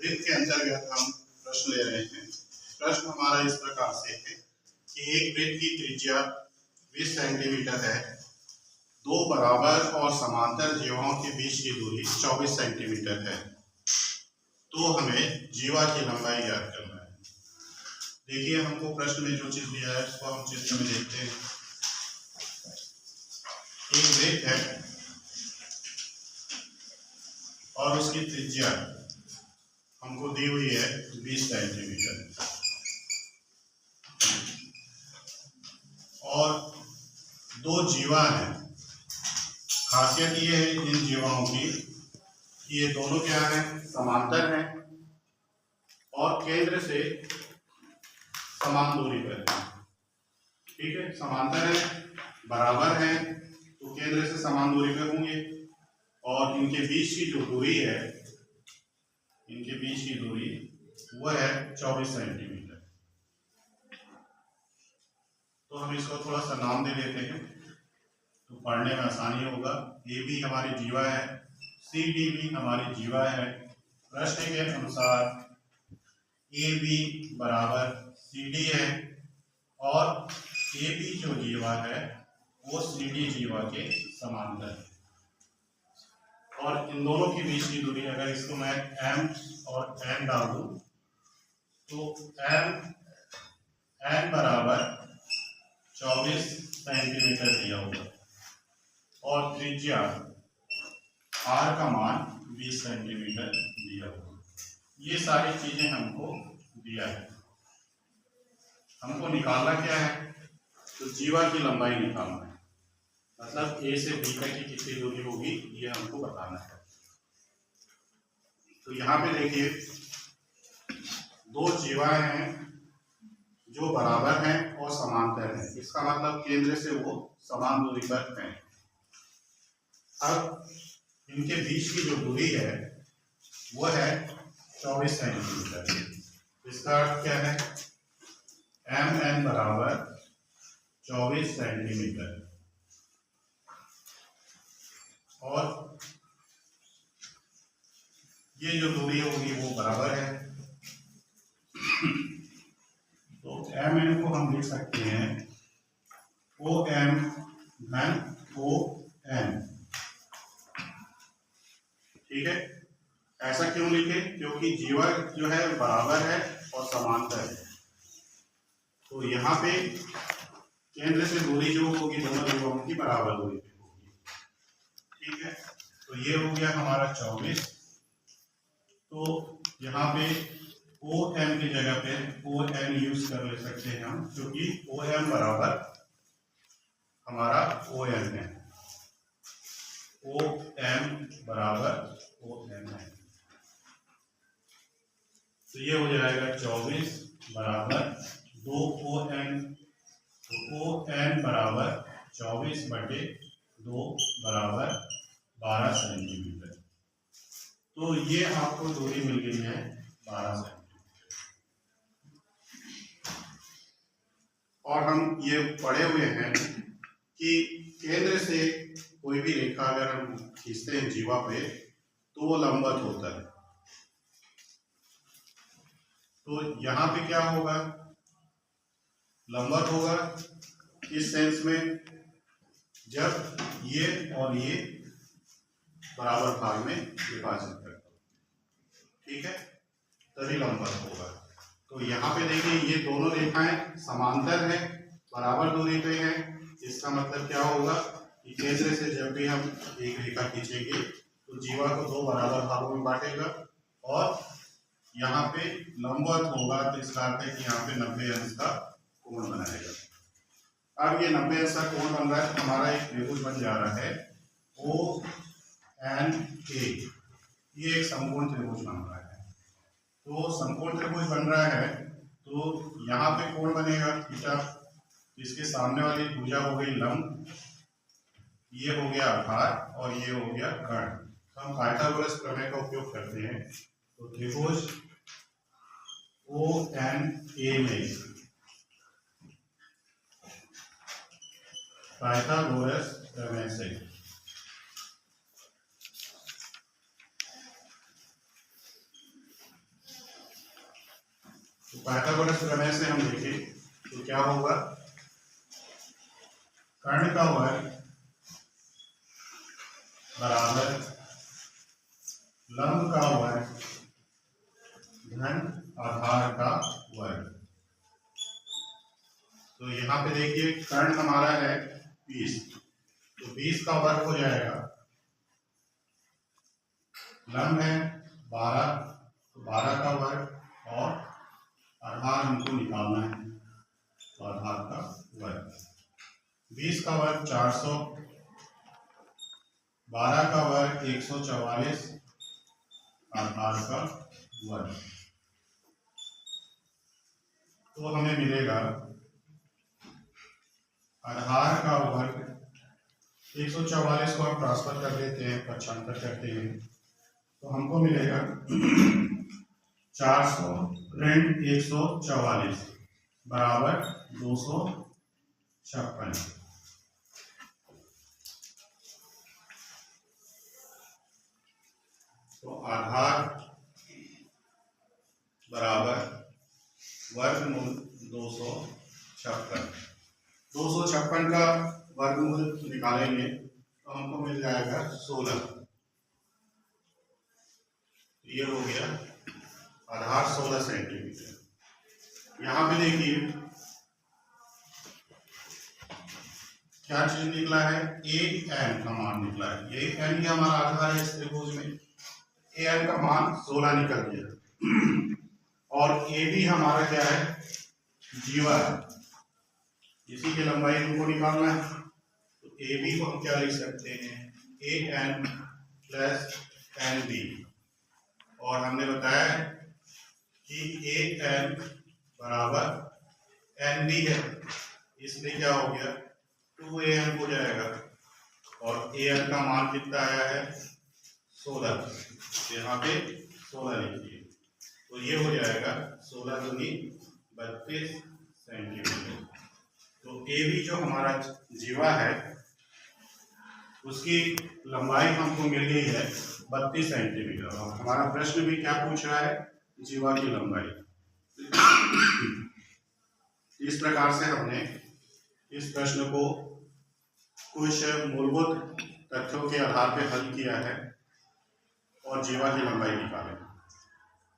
वृत्त के अंतर्गत हम प्रश्न ले रहे हैं। प्रश्न हमारा इस प्रकार से है कि एक वृत्त की त्रिज्या 20 सेंटीमीटर है, दो बराबर और समांतर जीवाओं के बीच की दूरी 24 सेंटीमीटर है, तो हमें जीवा की लंबाई ज्ञात करना है। देखिए, हमको प्रश्न में जो चीज दिया है उसको हम चित्र में देखते हैं। एक वृत्त है और उसकी त्रिज्या हमको दी हुई है 20 सेंटीमीटर, और दो जीवा हैं। खासियत ये है इन जीवाओं की कि ये दोनों क्या हैं, समांतर हैं और केंद्र से समान दूरी पर हैं। ठीक है, समांतर है, बराबर है, तो केंद्र से समान दूरी पर होंगे, और इनके बीच की जो दूरी है, इनके बीच की दूरी वो है 24 सेंटीमीटर। तो हम इसको थोड़ा सा नाम दे देते हैं तो पढ़ने में आसानी होगा। ए बी हमारी जीवा है, सी डी भी हमारी जीवा है। प्रश्न के अनुसार ए बी बराबर सी डी है, और ए बी जो जीवा है वो सी डी जीवा के समांतर है, और इन दोनों के बीच की दूरी, अगर इसको मैं m और n डाल दूं तो n बराबर 24 सेंटीमीटर दिया होगा, और त्रिज्या r का मान 20 सेंटीमीटर दिया होगा। ये सारी चीजें हमको दिया है। हमको निकालना क्या है, तो जीवा की लंबाई निकालना है, मतलब ए से बी तक की कितनी दूरी होगी ये हमको बताना है। तो यहाँ पे देखिए, दो जीवाएं हैं जो बराबर हैं और समांतर हैं, इसका मतलब केंद्र से वो समान दूरी पर हैं। अब इनके बीच की जो दूरी है वो है 24 सेंटीमीटर। इसका अर्थ क्या है, एम एन बराबर 24 सेंटीमीटर, और ये जो दूरी होगी वो बराबर है। तो एम एन को हम लिख सकते हैं ओ एम धन ओ एन। ठीक है, ऐसा क्यों लिखे, क्योंकि जीवा जो है बराबर है और समांतर है, तो यहाँ पे केंद्र से दूरी जो होगी दोनों जीवाओं की बराबर दूरी पे होगी। ठीक है, तो ये हो गया हमारा 24। तो यहाँ पे ओ एम की जगह पे ओ एन यूज कर ले सकते हैं हम, क्योंकि ओ एम बराबर हमारा ओ एन है, ओ एम बराबर ओ एन है। तो ये हो जाएगा 24 बराबर 2 ओ एन, तो ओ एन बराबर 24/2 बराबर 12 सेंटीमीटर। तो ये आपको दूरी मिल गई है 12 सेंटीमीटर। और हम ये पढ़े हुए हैं कि केंद्र से कोई भी रेखा अगर हम खींचते हैं जीवा पे तो वो लंबवत होता है। तो यहाँ पे क्या होगा, लंबवत होगा इस सेंस में, जब ये और ये बराबर भाग में विभाजित करते हैं। ठीक है, तभी लंबवत होगा। तो यहाँ पे देखिए, ये दोनों रेखाएं समांतर है, बराबर दूरी पे है। इसका मतलब क्या होगा कि केंद्र से जब भी हम एक रेखा खींचेंगे तो जीवा को दो बराबर भागों में बांटेगा, और यहाँ पे लंबवत होगा, तो इसका अर्थ है कि यहाँ पे 90 अंश का कोण बनाएगा। अब ये 90 अंश का कोण बन रहा है, हमारा एक त्रिभुज बन जा रहा है ओ एन ए। ये एक समकोण त्रिभुज बन रहा है। तो समकोण त्रिभुज बन रहा है, तो यहाँ पे कोण बनेगा थीटा, इसके सामने वाली भुजा हो गई लंब, ये हो गया आधार, और ये हो गया कर्ण। तो हम पाइथागोरस प्रमेय का उपयोग करते हैं। तो त्रिभुज ओ एन ए में पाइथागोरस प्रमेय से पाइथागोरस प्रमेय से हम देखें तो क्या होगा, कर्ण का वर्ग बराबर लंब का वर्ग धन आधार का वर्ग। तो यहाँ पे देखिए कर्ण हमारा है 20, तो 20 का वर्ग हो जाएगा, लंब है 12, तो 12 का वर्ग और आधार हमको निकालना है, तो आधार का वर्ग। 20 का वर्ग 400, 12 का वर्ग 144, आधार का वर्ग। तो हमें मिलेगा आधार का वर्ग 144 को हम ट्रांसफर कर देते हैं, पक्षांतर करते हैं, तो हमको मिलेगा 400 ऋण 144 बराबर 256। तो आधार बराबर वर्गमूल 256। 256 का वर्गमूल निकालेंगे तो हमको मिल जाएगा 16। ये हो गया आधार 16 सेंटीमीटर। यहाँ पे देखिए क्या चीज निकला है, ए एन का मान निकला है। ये एन ही हमारा आधार है इस त्रिभुज में, ए एन का मान 16 निकल गया और ए बी हमारा क्या है, जीवा है, इसी की लंबाई हमको निकालना है। तो ए बी को हम क्या लिख सकते हैं, A N plus N B, और हमने बताया कि ए एन बराबर एन बी है, इसलिए क्या हो गया 2am हो जाएगा, और ए एन का मान कितना आया है 16, यहाँ पे 16 लिखिए, तो ये हो जाएगा 16 दूनी 32 सेंटीमीटर। तो ए बी जो हमारा जीवा है उसकी लंबाई हमको मिल गई है 32 सेंटीमीटर, और हमारा प्रश्न भी क्या पूछ रहा है, जीवा की लंबाई। इस प्रकार से हमने इस प्रश्न को कुछ मूलभूत तथ्यों के आधार पर हल किया है और जीवा की लंबाई निकाली।